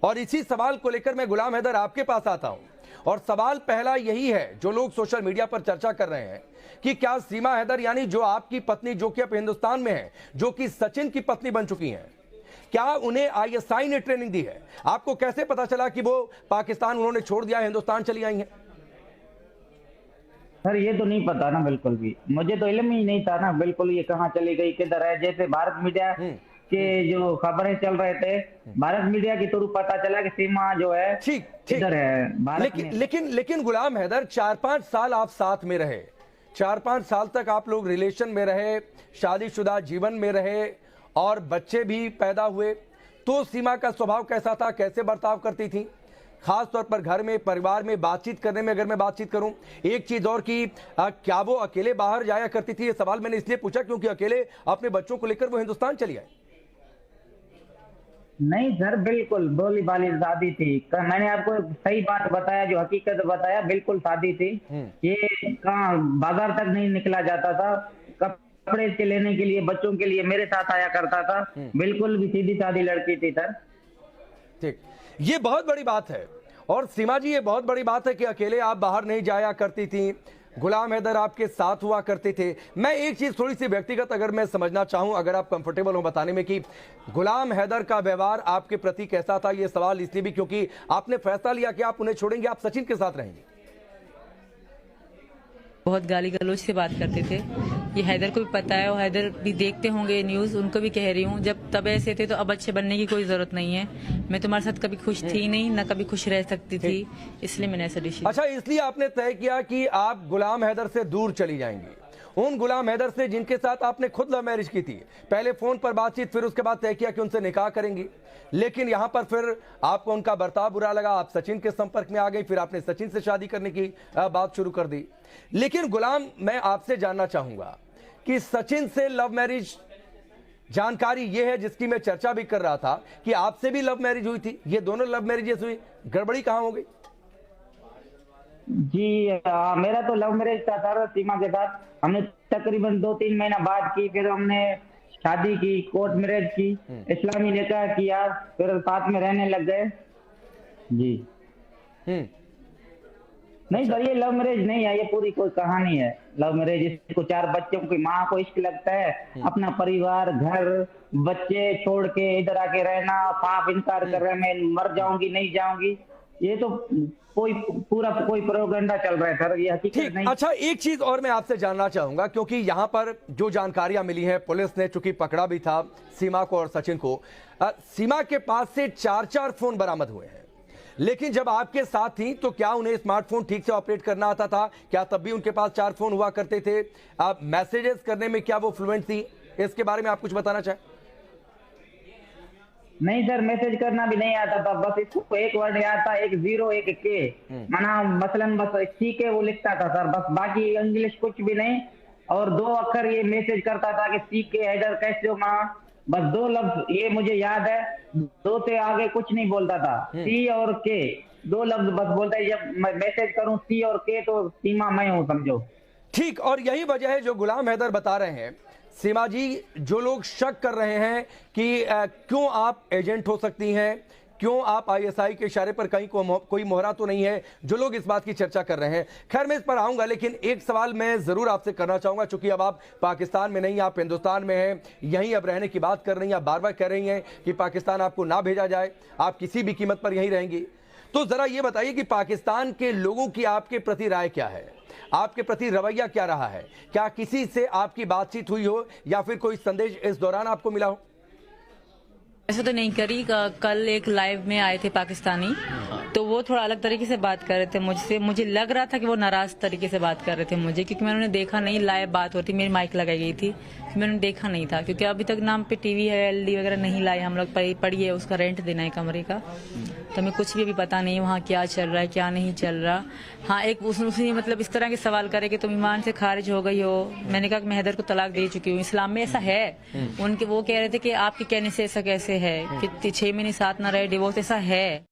और इसी सवाल को लेकर मैं गुलाम हैदर आपके पास आता हूं, और सवाल पहला यही है जो लोग सोशल मीडिया पर चर्चा कर रहे हैं कि क्या सीमा हैदर यानी जो आपकी पत्नी, जो कि अब हिंदुस्तान में है, जो कि सचिन की पत्नी बन चुकी हैं, क्या उन्हें आईएसआई ने ट्रेनिंग दी है? आपको कैसे पता चला कि वो पाकिस्तान उन्होंने छोड़ दिया, हिंदुस्तान चली आई हैं? सर ये तो नहीं पता ना, बिल्कुल भी मुझे तो इल्म ही नहीं था ना, बिल्कुल ये कहाँ चली गई, किधर है। जैसे भारत मीडिया के जो खबरें चल रहे थे, भारत मीडिया के थ्रू पता चला कि सीमा जो है ठीक किधर है भारत में। लेकिन गुलाम हैदर 4-5 साल आप साथ में रहे, 4-5 साल तक आप लोग रिलेशन में रहे, शादीशुदा जीवन में रहे और बच्चे भी पैदा हुए, तो सीमा का स्वभाव कैसा था, कैसे बर्ताव करती थी? खास तौर पर घर में, परिवार में बातचीत करने में अगर मैं बातचीत करूं, एक चीज और की क्या वो अकेले बाहर जाया करती थी? ये सवाल मैंने इसलिए पूछा क्योंकि अकेले अपने बच्चों को लेकर वो हिंदुस्तान चली आई। नहीं सर, बिल्कुल भोली भाली शादी थी। मैंने आपको सही बात बताया, जो हकीकत बताया, बिल्कुल शादी थी। ये कहाँ बाजार तक नहीं निकला जाता था, कपड़े के लेने के लिए, बच्चों के लिए मेरे साथ आया करता था। बिल्कुल भी सीधी सादी लड़की थी सर। ठीक, ये बहुत बड़ी बात है। और सीमा जी, ये बहुत बड़ी बात है कि अकेले आप बाहर नहीं जाया करती थी, गुलाम हैदर आपके साथ हुआ करते थे। मैं एक चीज थोड़ी सी व्यक्तिगत अगर मैं समझना चाहूं, अगर आप कंफर्टेबल हो बताने में, कि गुलाम हैदर का व्यवहार आपके प्रति कैसा था? ये सवाल इसलिए भी क्योंकि आपने फैसला लिया कि आप उन्हें छोड़ेंगे, आप सचिन के साथ रहेंगे। बहुत गाली गलौज से बात करते थे, ये हैदर को भी पता है, और हैदर भी देखते होंगे न्यूज़, उनको भी कह रही हूँ, जब तब ऐसे थे तो अब अच्छे बनने की कोई जरूरत नहीं है। मैं तुम्हारे साथ कभी खुश थी नहीं, ना कभी खुश रह सकती थी, इसलिए मैंने ऐसा डिसीजन। अच्छा, इसलिए आपने तय किया कि आप गुलाम हैदर से दूर चली जाएंगी, उन गुलाम हैदर से जिनके साथ आपने खुद लव मैरिज की थी, पहले फोन पर बातचीत, फिर उसके बाद तय किया कि उनसे निकाह करेंगी। लेकिन यहां पर फिर आपको उनका बर्ताव बुरा लगा, आप सचिन के संपर्क में आ गई, फिर आपने सचिन से शादी करने की बात शुरू कर दी। लेकिन गुलाम, मैं आपसे जानना चाहूंगा कि सचिन से लव मैरिज, जानकारी यह है जिसकी मैं चर्चा भी कर रहा था कि आपसे भी लव मैरिज हुई थी, ये दोनों लव मैरिजेस हुई, गड़बड़ी कहां हो गई? जी मेरा तो लव मैरिज था सर सीमा के साथ। हमने तकरीबन 2-3 महीना बात की, फिर हमने शादी की, कोर्ट मैरिज की, इस्लामी निकाह किया, फिर साथ में रहने लग गए। जी नहीं सर, ये लव मैरिज नहीं है, ये पूरी कोई कहानी है लव मैरिज। इसको 4 बच्चों की माँ को इश्क लगता है, अपना परिवार, घर, बच्चे छोड़ के इधर आके रहना, साफ इनकार कर रहे, मैं मर जाऊंगी, नहीं जाऊंगी, ये तो कोई पूरा कोई प्रोपेगेंडा चल रहा है सर, ये हकीकत नहीं। अच्छा, एक चीज और मैं आपसे जानना चाहूंगा, क्योंकि यहां पर जो जानकारियां मिली हैं, पुलिस ने चूंकि पकड़ा भी था सीमा को और सचिन को, सीमा के पास से 4-4 फोन बरामद हुए हैं। लेकिन जब आपके साथ थी तो क्या उन्हें स्मार्टफोन ठीक से ऑपरेट करना आता था? क्या तब भी उनके पास 4 फोन हुआ करते थे? आप मैसेजेस करने में क्या वो फ्लुएंट थी? इसके बारे में आप कुछ बताना चाहें? नहीं सर, मैसेज करना भी नहीं आता था, बस इसको एक वर्ड याद था, 1 0 1 के, माना मसलन बस ठीक है वो लिखता था सर, बस बाकी इंग्लिश कुछ भी नहीं। और 2 अक्षर ये मैसेज करता था कि सी के हैदर कैसे हो माँ, बस 2 लफ्ज ये मुझे याद है, 2 से आगे कुछ नहीं बोलता था। सी और के 2 लफ्ज बस बोलता है, जब मैं मैसेज करूं सी और के तो सीमा मैं हूं, समझो। ठीक, और यही वजह है जो गुलाम हैदर बता रहे हैं सीमा जी, जो लोग शक कर रहे हैं कि क्यों आप एजेंट हो सकती हैं, क्यों आप आईएसआई के इशारे पर कहीं कोई मोहरा तो नहीं है, जो लोग इस बात की चर्चा कर रहे हैं। खैर, मैं इस पर आऊंगा, लेकिन एक सवाल मैं जरूर आपसे करना चाहूंगा, चूंकि अब आप पाकिस्तान में नहीं, आप हिंदुस्तान में हैं, यहीं अब रहने की बात कर रही हैं, आप बार बार कह रही हैं कि पाकिस्तान आपको ना भेजा जाए, आप किसी भी कीमत पर यहीं रहेंगी। तो जरा ये बताइए कि पाकिस्तान के लोगों की आपके प्रति राय क्या है, आपके प्रति रवैया क्या रहा है? क्या किसी से आपकी बातचीत हुई हो या फिर कोई संदेश इस दौरान आपको मिला हो? ऐसा तो नहीं करी। कल एक लाइव में आए थे पाकिस्तानी, तो वो थोड़ा अलग तरीके से बात कर रहे थे मुझसे, मुझे लग रहा था कि वो नाराज तरीके से बात कर रहे थे मुझे, क्योंकि मैंने उन्हें देखा नहीं, लाइव बात होती, मेरी माइक लगाई गई थी, मैंने देखा नहीं था, क्योंकि अभी तक नाम पे टीवी है, एलडी वगैरह नहीं लाए हम लोग, पड़ी है, उसका रेंट देना है कमरे का, तो हमें कुछ भी अभी पता नहीं वहाँ क्या चल रहा है क्या नहीं चल रहा। हाँ, एक उसने मतलब इस तरह के सवाल करे कि तुम ईमान से खारिज हो गई हो, मैंने कहा कि मैं हैदर को तलाक दे चुकी हूँ, इस्लाम में ऐसा है। उनके वो कह रहे थे कि आपके कहने से ऐसा कैसे है कि 6 महीने साथ ना रहे, डिवोर्स, ऐसा है।